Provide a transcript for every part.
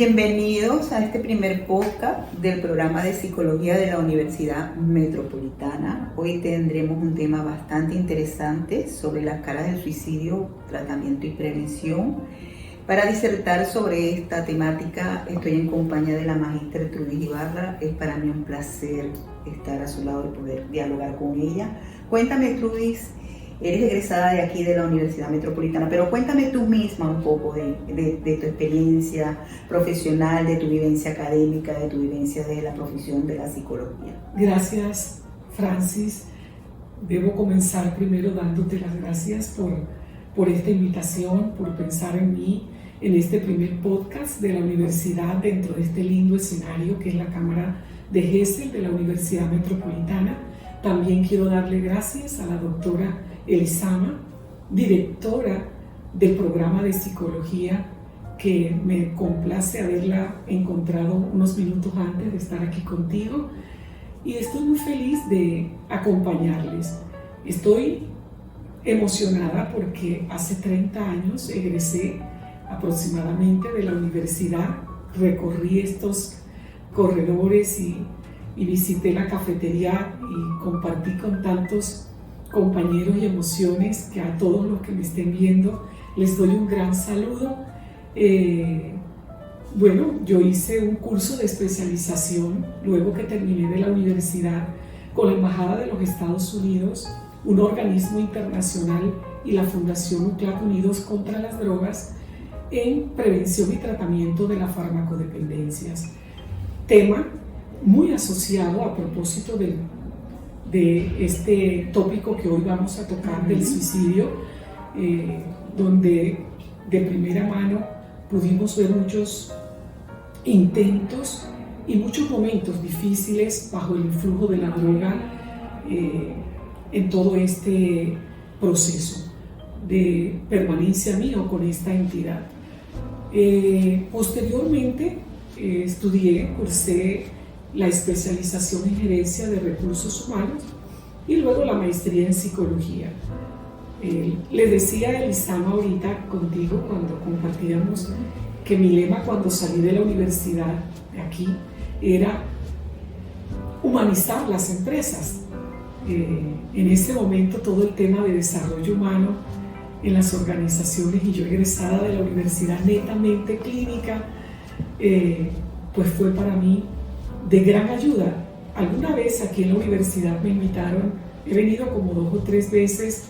Bienvenidos a este primer podcast del programa de psicología de la Universidad Metropolitana. Hoy tendremos un tema bastante interesante sobre las caras del suicidio, tratamiento y prevención. Para disertar sobre esta temática estoy en compañía de la magíster Trudis Ibarra. Es para mí un placer estar a su lado y poder dialogar con ella. Cuéntame, Trudis, eres egresada de aquí de la Universidad Metropolitana, pero cuéntame tú misma un poco de tu experiencia profesional, de tu vivencia académica, de tu vivencia de la profesión de la psicología. Gracias, Francis. Debo comenzar primero dándote las gracias por esta invitación, por pensar en mí en este primer podcast de la universidad dentro de este lindo escenario que es la Cámara de Gesell de la Universidad Metropolitana. También quiero darle gracias a la doctora Elisama, directora del programa de psicología, que me complace haberla encontrado unos minutos antes de estar aquí contigo, y estoy muy feliz de acompañarles. Estoy emocionada porque hace 30 años egresé aproximadamente de la universidad, recorrí estos corredores y visité la cafetería y compartí con tantos compañeros y emociones que a todos los que me estén viendo les doy un gran saludo. Yo hice un curso de especialización luego que terminé de la universidad con la Embajada de los Estados Unidos, un organismo internacional y la Fundación Nuclear Unidos contra las Drogas en prevención y tratamiento de las farmacodependencias. Tema muy asociado a propósito de este tópico que hoy vamos a tocar del suicidio, donde de primera mano pudimos ver muchos intentos y muchos momentos difíciles bajo el influjo de la droga en todo este proceso de permanencia mío con esta entidad. Posteriormente cursé la especialización en gerencia de recursos humanos y luego la maestría en psicología. Le decía a Elisama ahorita contigo cuando compartíamos que mi lema cuando salí de la universidad de aquí era humanizar las empresas. En ese momento todo el tema de desarrollo humano en las organizaciones, y yo egresada de la universidad netamente clínica, pues fue para mí de gran ayuda. Alguna vez aquí en la universidad me invitaron, he venido como 2 o 3 veces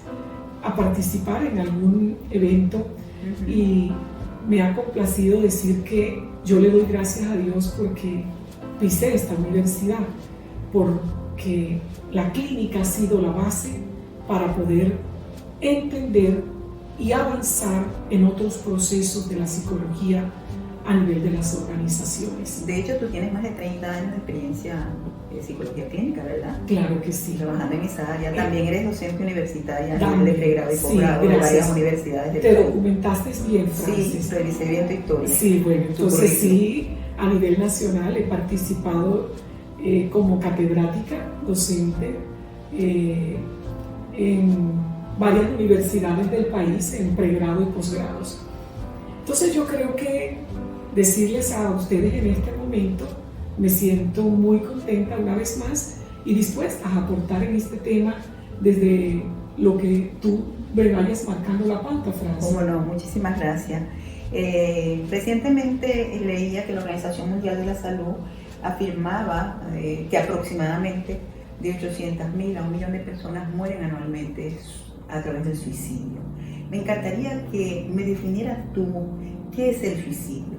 a participar en algún evento, y me ha complacido decir que yo le doy gracias a Dios porque pisé esta universidad, porque la clínica ha sido la base para poder entender y avanzar en otros procesos de la psicología a nivel de las organizaciones. De hecho, tú tienes más de 30 años de experiencia en psicología clínica, ¿verdad? Claro que sí. Trabajando en esa área. También eres docente universitaria a nivel de pregrado y posgrado de varias universidades del país. Te país. documentaste bien, Francis. Sí, revisé bien tu historia. Sí, bueno, entonces sí, a nivel nacional he participado como catedrática, docente, en varias universidades del país, en pregrado y posgrados. Entonces yo creo que decirles a ustedes en este momento, me siento muy contenta una vez más y dispuesta a aportar en este tema desde lo que tú me vayas marcando la pauta, Francis. Cómo no, muchísimas gracias. Recientemente leía que la Organización Mundial de la Salud afirmaba que aproximadamente de 800.000 a 1 millón de personas mueren anualmente a través del suicidio. Me encantaría que me definieras tú qué es el suicidio.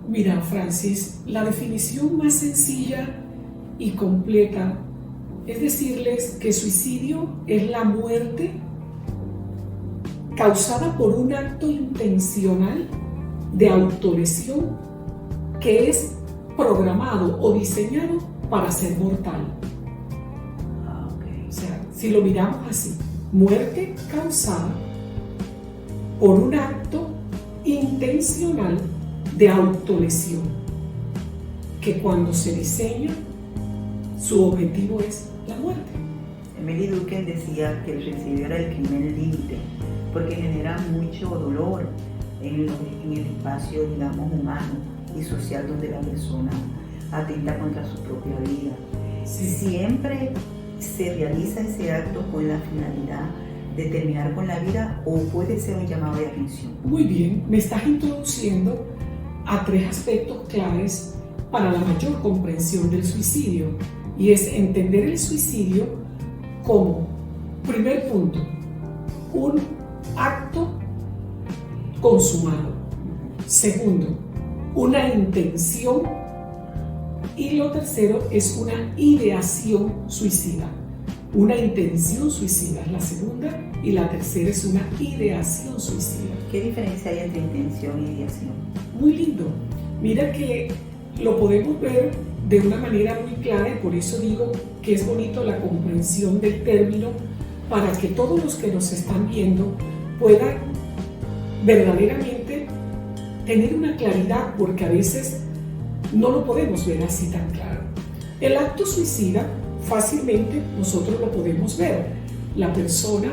Mira, Francis, la definición más sencilla y completa es decirles que suicidio es la muerte causada por un acto intencional de autolesión que es programado o diseñado para ser mortal. O sea, si lo miramos así, muerte causada por un acto intencional de autolesión, que cuando se diseña, su objetivo es la muerte. Emily Durkheim decía que el suicidio era el crimen límite, porque genera mucho dolor en el espacio, digamos, humano. y social donde la persona atenta contra su propia vida. Sí. Siempre se realiza ese acto con la finalidad de terminar con la vida o puede ser un llamado de atención. Muy bien, me estás introduciendo a 3 aspectos claves para la mayor comprensión del suicidio, y es entender el suicidio como, primer punto, un acto consumado. Segundo, una intención. Y lo tercero es una ideación suicida. Una intención suicida es la segunda y la tercera es una ideación suicida. ¿Qué diferencia hay entre intención y ideación? Muy lindo. Mira que lo podemos ver de una manera muy clara, y por eso digo que es bonito la comprensión del término, para que todos los que nos están viendo puedan verdaderamente tener una claridad, porque a veces no lo podemos ver así tan claro. El acto suicida fácilmente nosotros lo podemos ver. La persona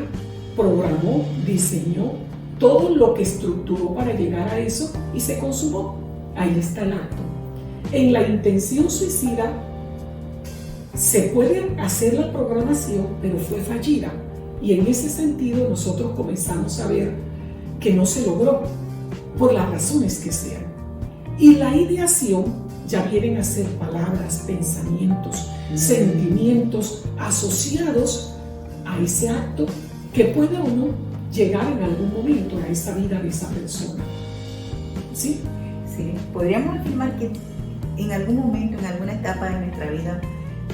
programó, diseñó todo lo que estructuró para llegar a eso y se consumó. Ahí está el acto. En la intención suicida se puede hacer la programación, pero fue fallida. Y en ese sentido nosotros comenzamos a ver que no se logró, por las razones que sean. Y la ideación ya vienen a ser palabras, pensamientos, sentimientos asociados a ese acto que puede o no llegar en algún momento a esa vida de esa persona. ¿Sí? Sí, podríamos afirmar que en algún momento, en alguna etapa de nuestra vida,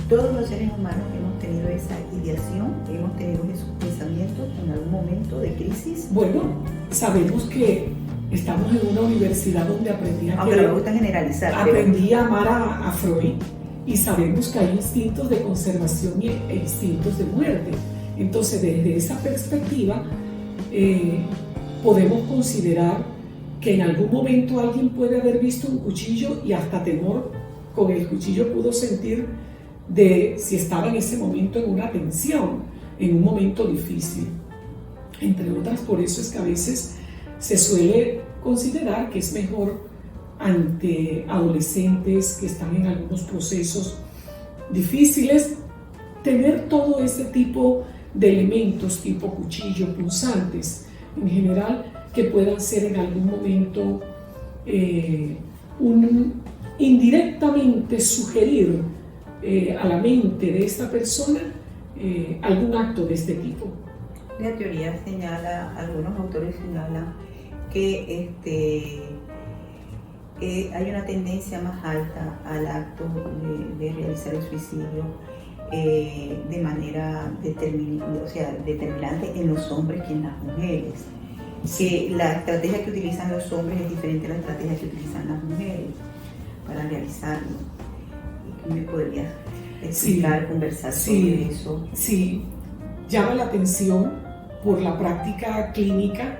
todos los seres humanos hemos tenido esa ideación, hemos tenido esos pensamientos en algún momento de crisis. Bueno, sabemos que estamos en una universidad donde aprendí a Aunque no me gusta generalizar. Aprendí a amar a Freud, y sabemos que hay instintos de conservación e instintos de muerte. Entonces, desde esa perspectiva, podemos considerar que en algún momento alguien puede haber visto un cuchillo y hasta temor con el cuchillo pudo sentir de si estaba en ese momento en una tensión, en un momento difícil. Entre otras, por eso es que a veces se suele considerar que es mejor ante adolescentes que están en algunos procesos difíciles tener todo ese tipo de elementos tipo cuchillo, punzantes en general, que puedan ser en algún momento indirectamente sugerir a la mente de esta persona algún acto de este tipo. La teoría señala, algunos autores señalan que hay una tendencia más alta al acto de realizar el suicidio de manera determinante en los hombres que en las mujeres. Que la estrategia que utilizan los hombres es diferente a la estrategia que utilizan las mujeres para realizarlo. ¿Y me podrías explicar, conversar sobre eso? Sí, llama la atención por la práctica clínica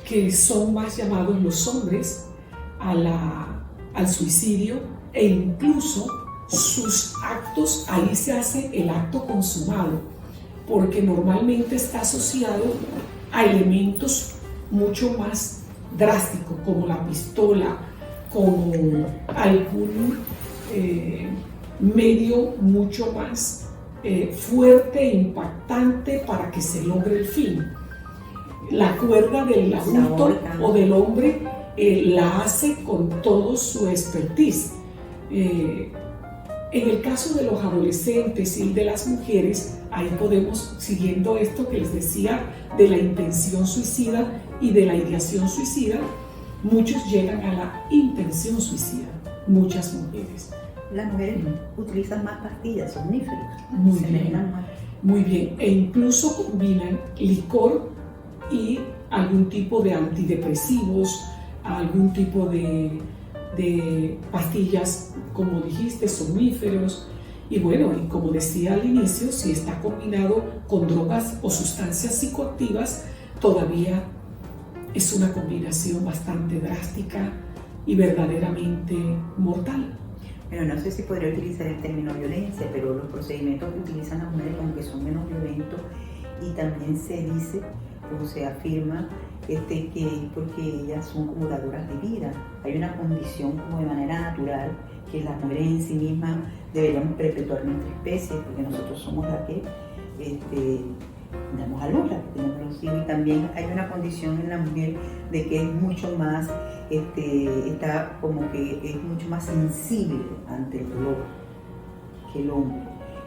que son más llamados los hombres al suicidio, e incluso sus actos, ahí se hace el acto consumado, porque normalmente está asociado a elementos mucho más drásticos, como la pistola, como algún medio mucho más fuerte e impactante para que se logre el fin. La cuerda del adulto o del hombre la hace con todo su expertise. En el caso de los adolescentes y de las mujeres, ahí podemos, siguiendo esto que les decía de la intención suicida y de la ideación suicida, muchos llegan a la intención suicida, muchas mujeres. Las mujeres utilizan más pastillas, somníferos. Muy bien, e incluso combinan licor y algún tipo de antidepresivos, algún tipo de pastillas, como dijiste, somníferos. Y bueno, y como decía al inicio, si está combinado con drogas o sustancias psicoactivas, todavía es una combinación bastante drástica y verdaderamente mortal. Bueno, no sé si podría utilizar el término violencia, pero los procedimientos que utilizan las mujeres, aunque son menos violentos, y también se dice o se afirma porque ellas son como dadoras de vida. Hay una condición como de manera natural que las mujeres en sí mismas deberíamos perpetuar nuestra especie, porque nosotros somos las que damos a luz, las que tenemos los hijos, y también hay una condición en la mujer de que es mucho más, está como que es mucho más sensible ante el dolor que el hombre.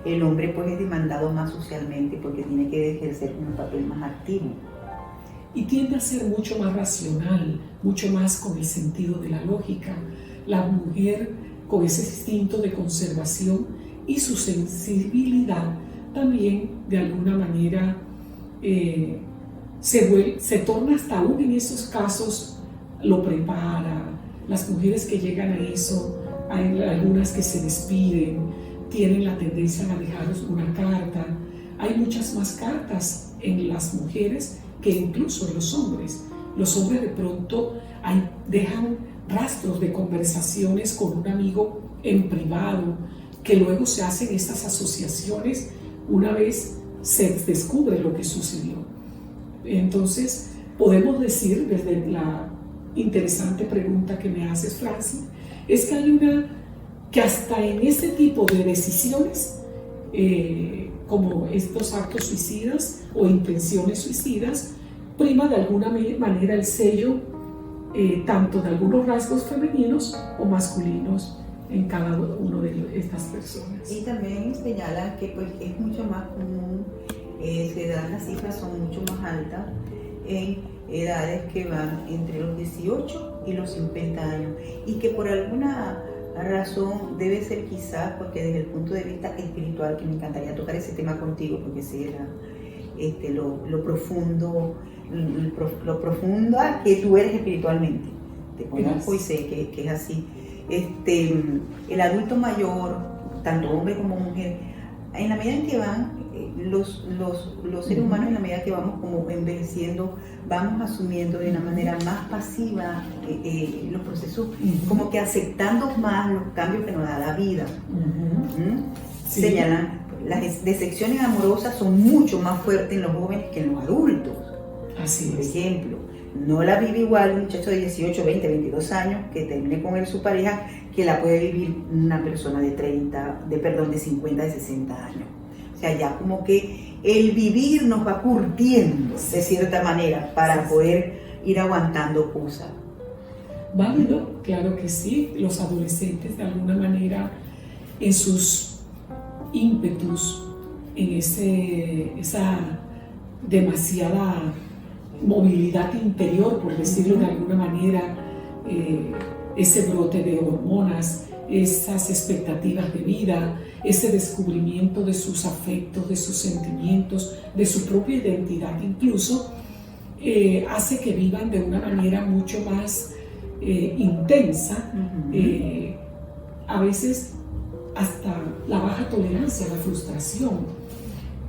El hombre pues es demandado más socialmente porque tiene que ejercer un papel más activo. Y tiende a ser mucho más racional, mucho más con el sentido de la lógica. La mujer con ese instinto de conservación y su sensibilidad también de alguna manera se torna hasta aún en esos casos, lo prepara. Las mujeres que llegan a eso, hay algunas que se despiden, tienen la tendencia a dejaros una carta. Hay muchas más cartas en las mujeres que incluso en los hombres. Los hombres de pronto dejan rastros de conversaciones con un amigo en privado, que luego se hacen estas asociaciones una vez se descubre lo que sucedió. Entonces, podemos decir, desde la interesante pregunta que me haces, Francis, es que hasta en ese tipo de decisiones, como estos actos suicidas o intenciones suicidas, prima de alguna manera el sello tanto de algunos rasgos femeninos o masculinos en cada uno de estas personas. Y también señalan que pues, es mucho más común, se dan las cifras son mucho más altas en edades que van entre los 18 y los 50 años, y que por alguna razón debe ser quizás porque desde el punto de vista espiritual, que me encantaría tocar ese tema contigo porque sé lo profunda que tú eres espiritualmente. Te conozco y sé que es así. El adulto mayor, tanto hombre como mujer, en la medida en que van los seres humanos, en la medida que vamos como envejeciendo, vamos asumiendo de una manera más pasiva los procesos, como que aceptando más los cambios que nos da la vida. Sí. Señalan, las decepciones amorosas son mucho más fuertes en los jóvenes que en los adultos. Así Por es. ejemplo, no la vive igual un muchacho de 18, 20, 22 años que termine con él su pareja, que la puede vivir una persona de 50, de 60 años. O sea, ya como que el vivir nos va curtiendo de cierta manera para poder ir aguantando cosas. Válido, claro que sí. Los adolescentes de alguna manera en sus ímpetus, en esa demasiada movilidad interior, por decirlo de alguna manera, ese brote de hormonas, esas expectativas de vida, ese descubrimiento de sus afectos, de sus sentimientos, de su propia identidad incluso, hace que vivan de una manera mucho más intensa, a veces hasta la baja tolerancia a la frustración.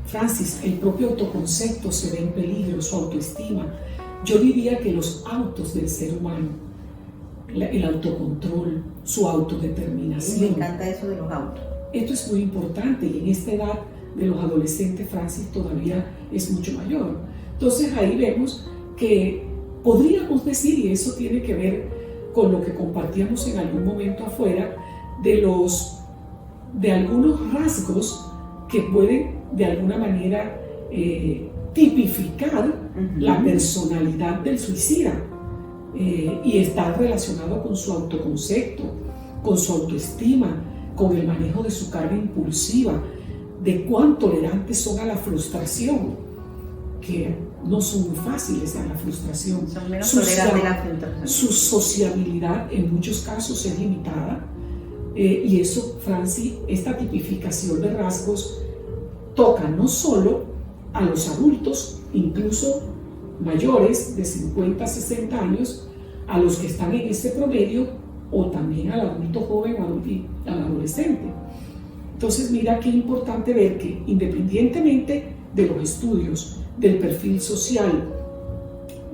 Francis, el propio autoconcepto se ve en peligro, su autoestima. Yo diría que los autos del ser humano, el autocontrol, su autodeterminación. Me encanta eso de los autos. Esto es muy importante y en esta edad de los adolescentes, Francis, todavía es mucho mayor. Entonces ahí vemos que podríamos decir, y eso tiene que ver con lo que compartíamos en algún momento afuera, de algunos rasgos que pueden de alguna manera tipificar la personalidad del suicida, y está relacionado con su autoconcepto, con su autoestima, con el manejo de su carga impulsiva, de cuán tolerantes son a la frustración, que no son muy fáciles a la frustración. Son menos tolerantes a la frustración. Su sociabilidad en muchos casos es limitada, y eso, Francis, esta tipificación de rasgos toca no solo a los adultos, incluso mayores de 50, 60 años, a los que están en ese promedio, o también al adulto joven o al adolescente. Entonces, mira qué importante ver que independientemente de los estudios, del perfil social,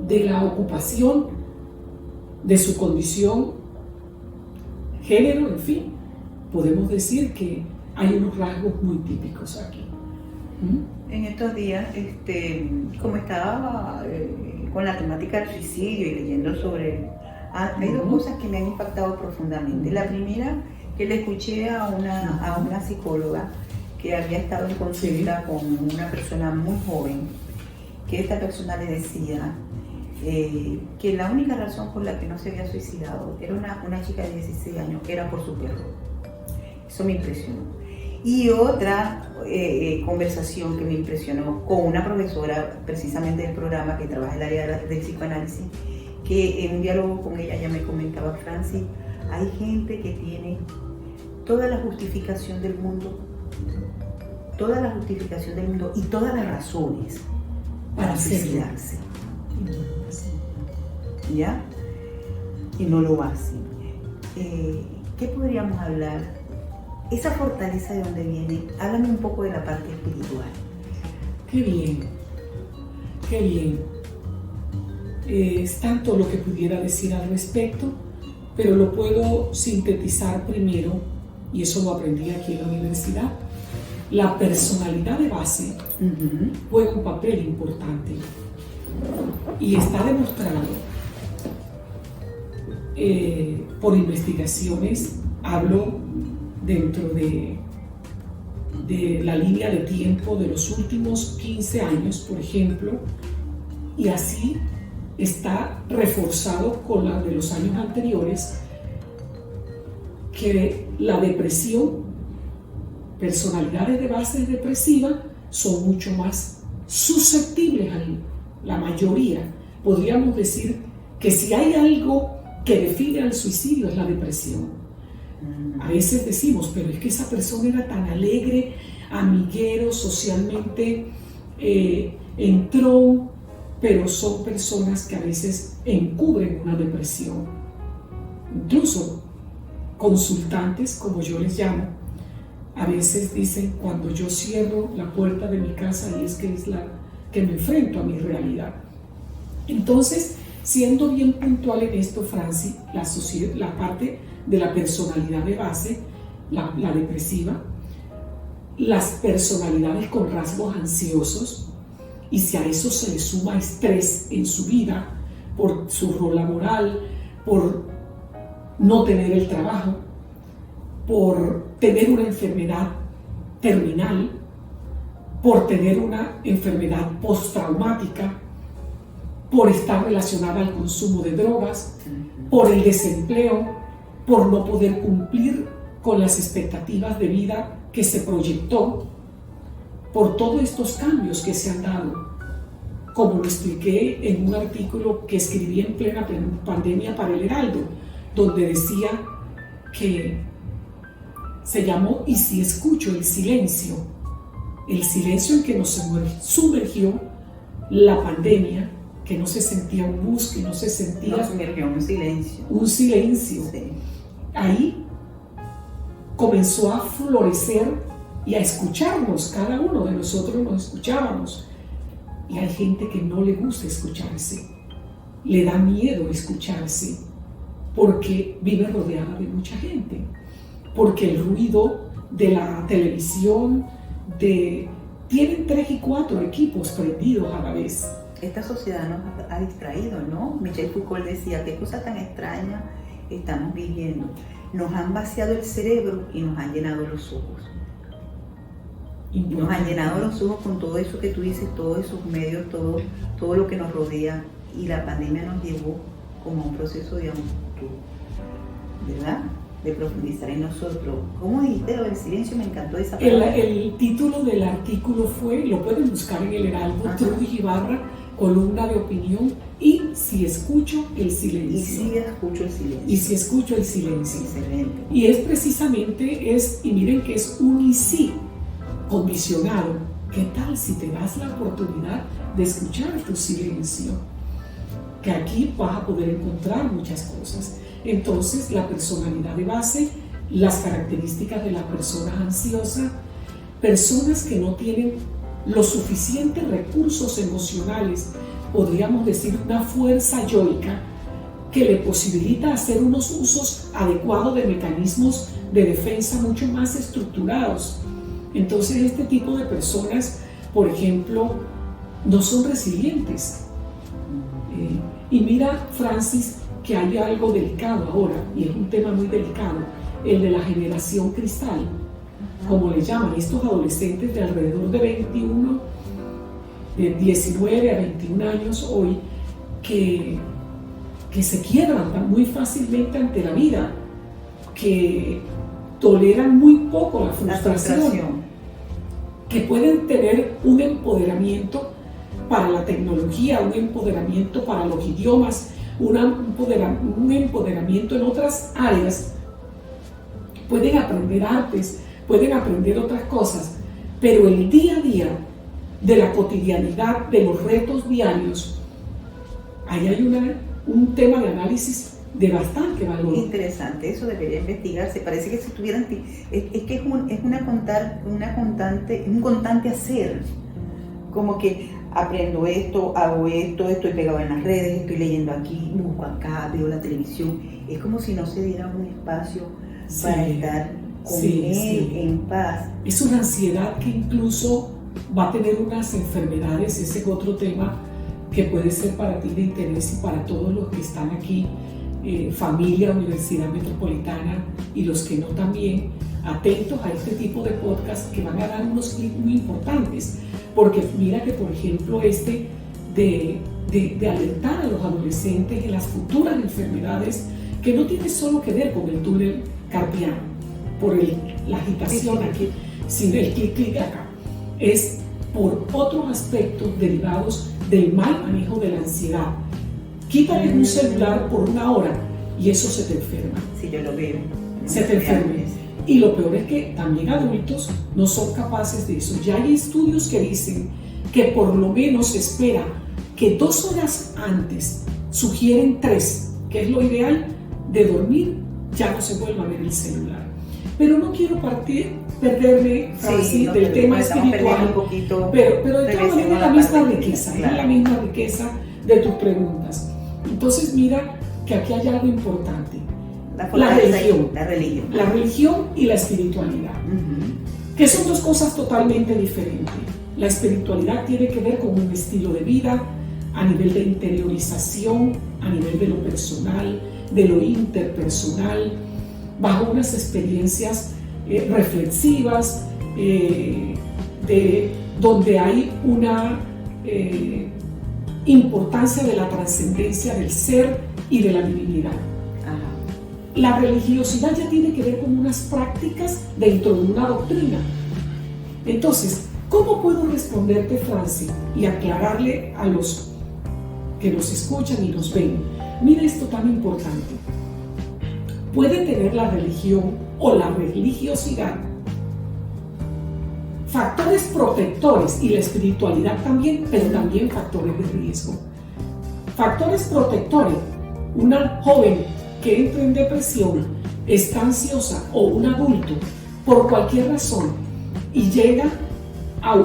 de la ocupación, de su condición, género, en fin, podemos decir que hay unos rasgos muy típicos aquí. En estos días, como estaba con la temática del suicidio y leyendo sobre... Hay dos cosas que me han impactado profundamente. La primera, que le escuché a una psicóloga que había estado en consulta con una persona muy joven, que esta persona le decía que la única razón por la que no se había suicidado era una chica de 16 años, que era por su perro. Eso me impresionó. Y otra conversación que me impresionó con una profesora precisamente del programa que trabaja en el área del psicoanálisis, que en un diálogo con ella me comentaba: Francis, hay gente que tiene toda la justificación del mundo y todas las razones para suicidarse. ¿Ya? Y no lo hacen. ¿Qué podríamos hablar? Esa fortaleza, ¿de dónde viene? Háblame un poco de la parte espiritual. Qué bien, qué bien. Es tanto lo que pudiera decir al respecto, pero lo puedo sintetizar primero, y eso lo aprendí aquí en la universidad. La personalidad de base juega un papel importante y está demostrado por investigaciones. Hablo dentro de la línea de tiempo de los últimos 15 años, por ejemplo, y así está reforzado con la de los años anteriores, que la depresión, personalidades de base depresiva, son mucho más susceptibles la mayoría. Podríamos decir que si hay algo que define al suicidio es la depresión. A veces decimos, pero es que esa persona era tan alegre, amiguero, socialmente entró, pero son personas que a veces encubren una depresión. Incluso consultantes, como yo les llamo, a veces dicen: cuando yo cierro la puerta de mi casa, y es la que me enfrento a mi realidad. Entonces, siendo bien puntual en esto, Francis, la parte de la personalidad de base, la depresiva, las personalidades con rasgos ansiosos, y si a eso se le suma estrés en su vida por su rol laboral, por no tener el trabajo, por tener una enfermedad terminal, por tener una enfermedad postraumática, por estar relacionada al consumo de drogas, por el desempleo, por no poder cumplir con las expectativas de vida que se proyectó, por todos estos cambios que se han dado, como lo expliqué en un artículo que escribí en plena pandemia para El Heraldo, donde decía que se llamó "Y si escucho el silencio en que nos sumergió la pandemia", que no se sentía un bus, que no se sentía... Nos sumergió un silencio. Un silencio. Sí. Ahí comenzó a florecer y a escucharnos. Cada uno de nosotros nos escuchábamos. Y hay gente que no le gusta escucharse. Le da miedo escucharse porque vive rodeada de mucha gente. Porque el ruido de la televisión, tienen 3 y 4 equipos prendidos a la vez. Esta sociedad nos ha distraído, ¿no? Michel Foucault decía: qué cosa tan extraña estamos viviendo. Nos han vaciado el cerebro y nos han llenado los ojos. Nos han llenado los ojos con todo eso que tú dices, todos esos medios, todo lo que nos rodea. Y la pandemia nos llevó como a un proceso de autocultura, ¿verdad? De profundizar en nosotros. ¿Cómo dijiste lo del silencio? Me encantó esa palabra. El título del artículo fue, lo pueden buscar en El Heraldo, Trujillo Ibarra, columna de opinión, "Y si escucho el silencio". Y si escucho el silencio. Y si escucho el silencio. Excelente. Y es precisamente, y miren que es un "y si" condicionado. ¿Qué tal si te das la oportunidad de escuchar tu silencio? Que aquí vas a poder encontrar muchas cosas. Entonces, la personalidad de base, las características de la persona ansiosa, personas que no tienen los suficientes recursos emocionales, podríamos decir una fuerza yoica que le posibilita hacer unos usos adecuados de mecanismos de defensa mucho más estructurados. Entonces, este tipo de personas, por ejemplo, no son resilientes. Y mira, Francis, que hay algo delicado ahora, y es un tema muy delicado, el de la generación cristal, como le llaman estos adolescentes de alrededor de 21, de 19 a 21 años hoy, que se quiebran muy fácilmente ante la vida, que toleran muy poco la frustración, que pueden tener un empoderamiento para la tecnología, un empoderamiento para los idiomas, un empoderamiento en otras áreas, pueden aprender artes, pueden aprender otras cosas, pero el día a día de la cotidianidad, de los retos diarios, ahí hay un tema de análisis de bastante valor. Interesante, eso debería investigarse. Parece que si tuvieran, es que es un constante hacer, como que aprendo esto, hago esto, estoy pegado en las redes, estoy leyendo aquí, busco acá, veo la televisión. Es como si no se diera un espacio para estar con él en paz. Es una ansiedad que incluso va a tener unas enfermedades. Ese es otro tema que puede ser para ti de interés y para todos los que están aquí, familia, Universidad Metropolitana, y los que no también, atentos a este tipo de podcast que van a dar unos clics muy importantes, porque mira que por ejemplo de alertar a los adolescentes en las futuras enfermedades, que no tiene solo que ver con el túnel carpiano, por la agitación aquí, sino el clic acá, es por otros aspectos derivados del mal manejo de la ansiedad. Quítale un celular por 1 hora y eso se te enferma. Sí, yo lo veo. Se te enferma. Y lo peor es que también adultos no son capaces de eso. Ya hay estudios que dicen que por lo menos se espera que 2 horas antes, sugieren 3, que es lo ideal, de dormir, ya no se vuelva a ver el celular. Pero no quiero perderme, Francis, del tema espiritual, pero de todas maneras la misma riqueza, claro. Es la misma riqueza de tus preguntas. Entonces mira que aquí hay algo importante, la religión y la espiritualidad, que son 2 cosas totalmente diferentes. La espiritualidad tiene que ver con un estilo de vida a nivel de interiorización, a nivel de lo personal, de lo interpersonal, bajo unas experiencias reflexivas, donde hay una importancia de la trascendencia del ser y de la divinidad. La religiosidad ya tiene que ver con unas prácticas dentro de una doctrina. Entonces, ¿cómo puedo responderte, Francis, y aclararle a los que nos escuchan y nos ven? Mira esto tan importante. Puede tener la religión o la religiosidad factores protectores, y la espiritualidad también, pero también factores de riesgo. Factores protectores: una joven que entra en depresión, está ansiosa, o un adulto por cualquier razón y llega a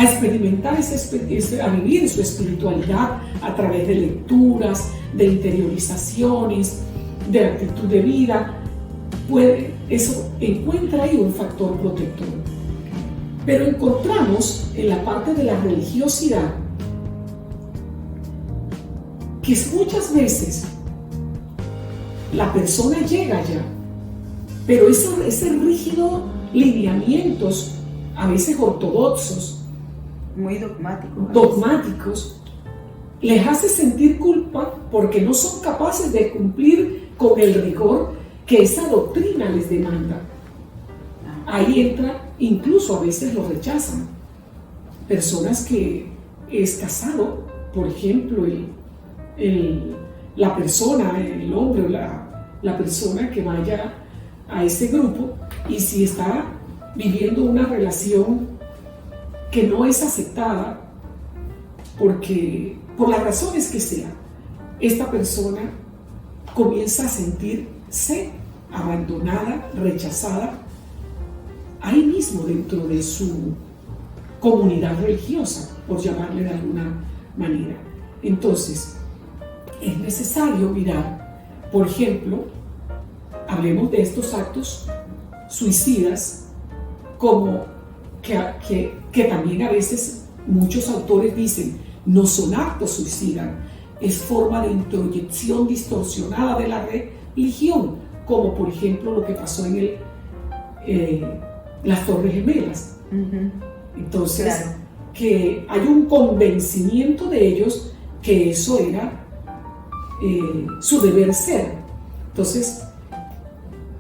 experimentar a vivir su espiritualidad a través de lecturas, de interiorizaciones, de actitud de vida, eso encuentra ahí un factor protector. Pero encontramos en la parte de la religiosidad que muchas veces la persona llega ya, pero ese rígido lineamientos, a veces ortodoxos, muy dogmáticos, les hace sentir culpa porque no son capaces de cumplir con el rigor que esa doctrina les demanda. Ahí entra, incluso a veces lo rechazan. Personas que es casado, por ejemplo, la persona, el hombre o la persona que vaya a ese grupo, y si está viviendo una relación que no es aceptada, porque por las razones que sean, esta persona comienza a sentirse abandonada, rechazada, ahí mismo dentro de su comunidad religiosa, por llamarle de alguna manera. Entonces, es necesario mirar, por ejemplo, hablemos de estos actos suicidas, como que también a veces muchos autores dicen no son actos suicidas, es forma de introyección distorsionada de la religión, como por ejemplo lo que pasó en las Torres Gemelas. Entonces, claro, que hay un convencimiento de ellos que eso era su deber ser. Entonces,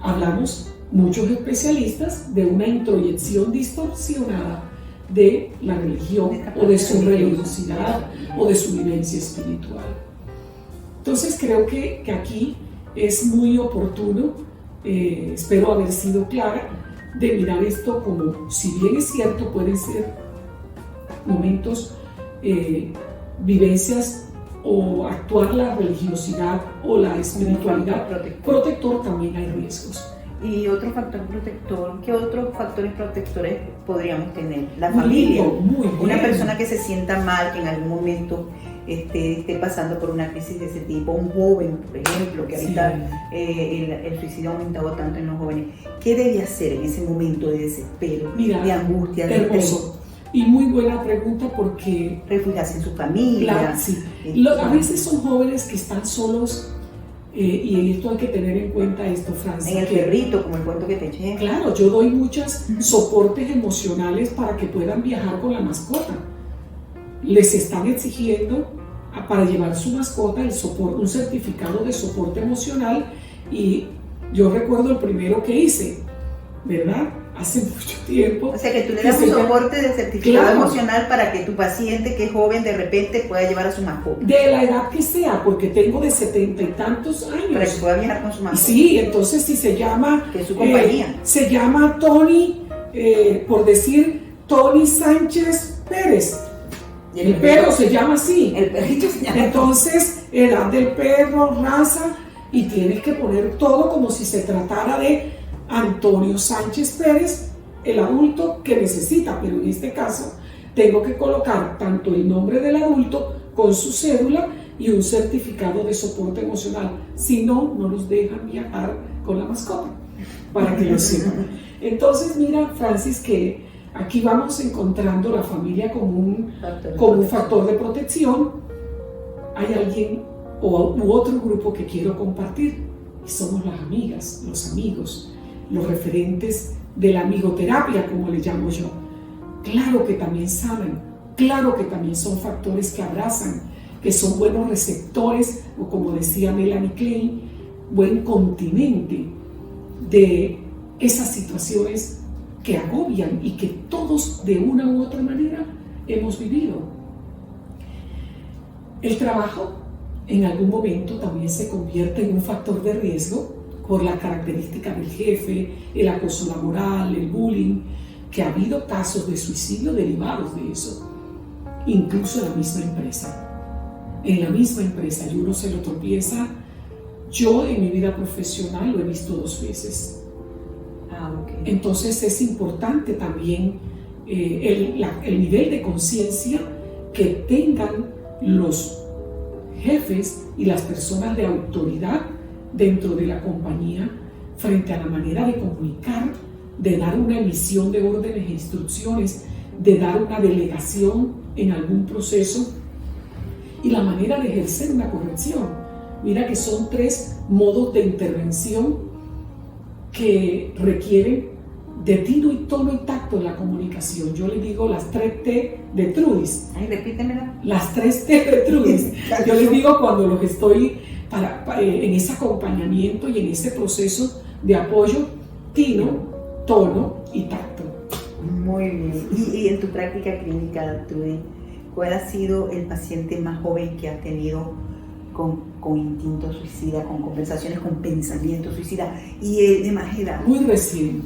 hablamos muchos especialistas de una introyección distorsionada de la religión o de su religiosidad o de su vivencia espiritual. Entonces creo que aquí es muy oportuno, espero haber sido clara, de mirar esto como, si bien es cierto, pueden ser momentos, vivencias o actuar la religiosidad o la espiritualidad protector, también hay riesgos. Y otro factor protector, ¿qué otros factores protectores podríamos tener? La familia. Muy bien. Una persona que se sienta mal, que en algún momento esté pasando por una crisis de ese tipo, un joven, por ejemplo, que ahorita el suicidio ha aumentado tanto en los jóvenes. ¿Qué debe hacer en ese momento de desespero, de angustia, de hermoso? Y muy buena pregunta, porque refugiarse en su familia. Claro, sí. A veces son jóvenes que están solos. Y en esto hay que tener en cuenta esto, Francis. En el perrito, como el cuento que te eché. Claro, yo doy muchos soportes emocionales para que puedan viajar con la mascota. Les están exigiendo para llevar su mascota un certificado de soporte emocional, y yo recuerdo el primero que hice, ¿verdad? Hace mucho tiempo. O sea que tú le das un soporte de certificado emocional para que tu paciente, que es joven, de repente pueda llevar a su mascota. De la edad que sea, porque tengo de 70 y tantos años. Para que pueda viajar con su mascota. Sí, entonces si se llama... Que es su compañía. Se llama Tony, por decir, Tony Sánchez Pérez. Y el perro se llama así. El perrito se llama. Entonces, edad del perro, raza, y tienes que poner todo como si se tratara de Antonio Sánchez Pérez, el adulto que necesita, pero en este caso tengo que colocar tanto el nombre del adulto con su cédula y un certificado de soporte emocional. Si no, no los dejan viajar con la mascota, para que lo sepan. Entonces, mira, Francis, que aquí vamos encontrando la familia como un factor de protección. Hay alguien u otro grupo que quiero compartir, y somos las amigas, los amigos, los referentes de la amigoterapia, como le llamo yo. Claro que también saben, claro que también son factores que abrazan, que son buenos receptores, o como decía Melanie Klein, buen continente de esas situaciones que agobian y que todos de una u otra manera hemos vivido. El trabajo en algún momento también se convierte en un factor de riesgo por la característica del jefe, el acoso laboral, el bullying, que ha habido casos de suicidio derivados de eso, incluso en la misma empresa. En la misma empresa, y uno se lo tropieza. Yo en mi vida profesional lo he visto 2 veces. Okay. Entonces es importante también el nivel de conciencia que tengan los jefes y las personas de autoridad dentro de la compañía frente a la manera de comunicar, de dar una emisión de órdenes e instrucciones, de dar una delegación en algún proceso y la manera de ejercer una corrección. Mira que son 3 modos de intervención que requieren de tino y tono y tacto en la comunicación. Yo le digo las 3 T de Trudis. Ay, repítemela. Las 3 T de Trudis. Yo les digo cuando los estoy en ese acompañamiento y en ese proceso de apoyo: tino, tono y tacto. Muy bien. Y en tu práctica clínica, Trudy, ¿cuál ha sido el paciente más joven que has tenido con instinto suicida, con conversaciones con pensamiento suicida, y el de más edad? Muy recién,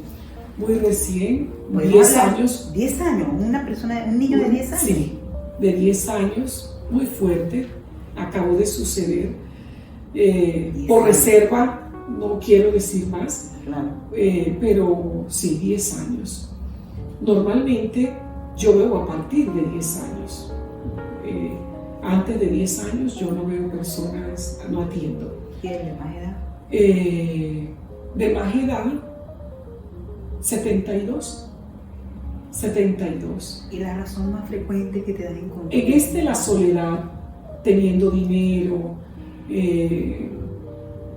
10 años. 10 años, un niño de 10 años. Sí, de 10 años, muy fuerte, acabó de suceder. Por reserva, no quiero decir más, claro. Pero sí, 10 años. Normalmente yo veo a partir de 10 años. Antes de 10 años yo no veo personas, no atiendo. ¿Quién de más edad? De más edad, 72. 72. ¿Y la razón más frecuente que te das en contra? La soledad, teniendo dinero,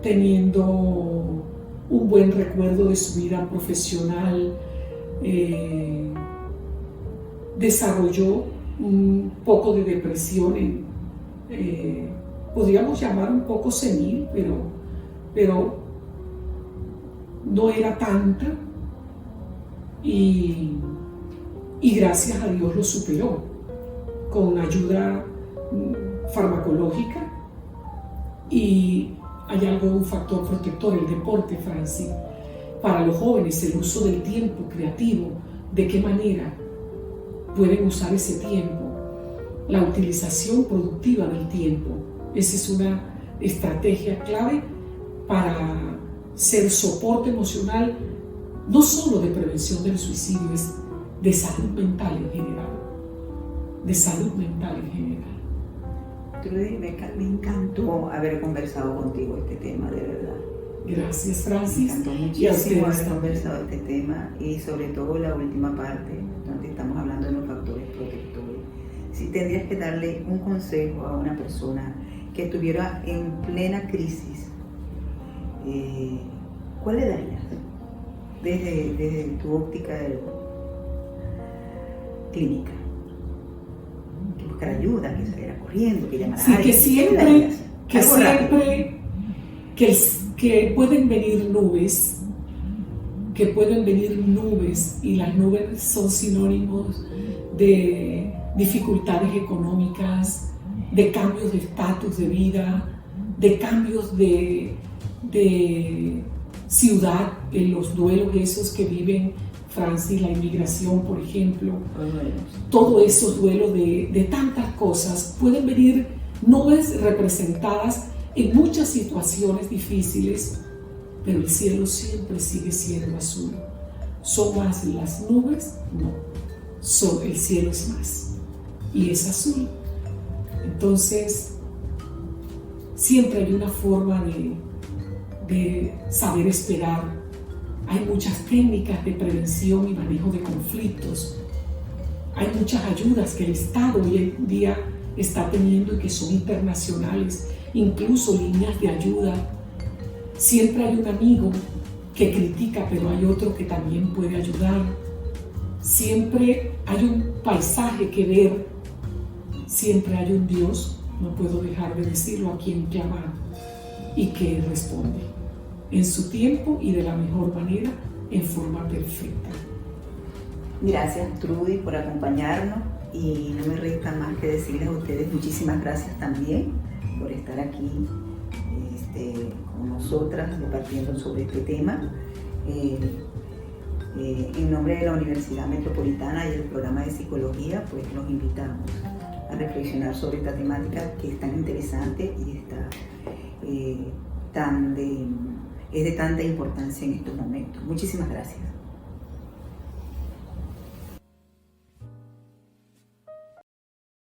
teniendo un buen recuerdo de su vida profesional, desarrolló un poco de depresión, podríamos llamar un poco senil, pero no era tanta, y gracias a Dios lo superó con ayuda farmacológica. Y hay un factor protector, el deporte, Francis. Para los jóvenes, el uso del tiempo creativo, de qué manera pueden usar ese tiempo, la utilización productiva del tiempo. Esa es una estrategia clave para ser soporte emocional, no solo de prevención del suicidio, es de salud mental en general. De salud mental en general. Trudy, me encantó haber conversado contigo este tema, de verdad. Gracias, Francis. Me encantó muchísimo haber conversado este tema, y sobre todo la última parte, donde estamos hablando de los factores protectores. Si tendrías que darle un consejo a una persona que estuviera en plena crisis, ¿cuál le darías? Desde tu óptica clínica. Que buscar ayuda, que saliera corriendo, que llamara a alguien. Que pueden venir nubes, y las nubes son sinónimos de dificultades económicas, de cambios de estatus de vida, de cambios de ciudad, en los duelos esos que viven, Francis, la inmigración, por ejemplo, todos esos duelos de tantas cosas. Pueden venir nubes representadas en muchas situaciones difíciles, pero el cielo siempre sigue siendo azul. ¿Son más las nubes? No, el cielo es más, y es azul. Entonces, siempre hay una forma de saber esperar. Hay muchas técnicas de prevención y manejo de conflictos. Hay muchas ayudas que el Estado hoy en día está teniendo y que son internacionales, incluso líneas de ayuda. Siempre hay un amigo que critica, pero hay otro que también puede ayudar. Siempre hay un paisaje que ver. Siempre hay un Dios, no puedo dejar de decirlo, a quien clamar y que responde en su tiempo y de la mejor manera, en forma perfecta. Gracias, Trudy, por acompañarnos, y no me resta más que decirles a ustedes muchísimas gracias también por estar aquí con nosotras departiendo sobre este tema. En nombre de la Universidad Metropolitana y el programa de psicología, pues los invitamos a reflexionar sobre esta temática que es tan interesante y es de tanta importancia en estos momentos. Muchísimas gracias.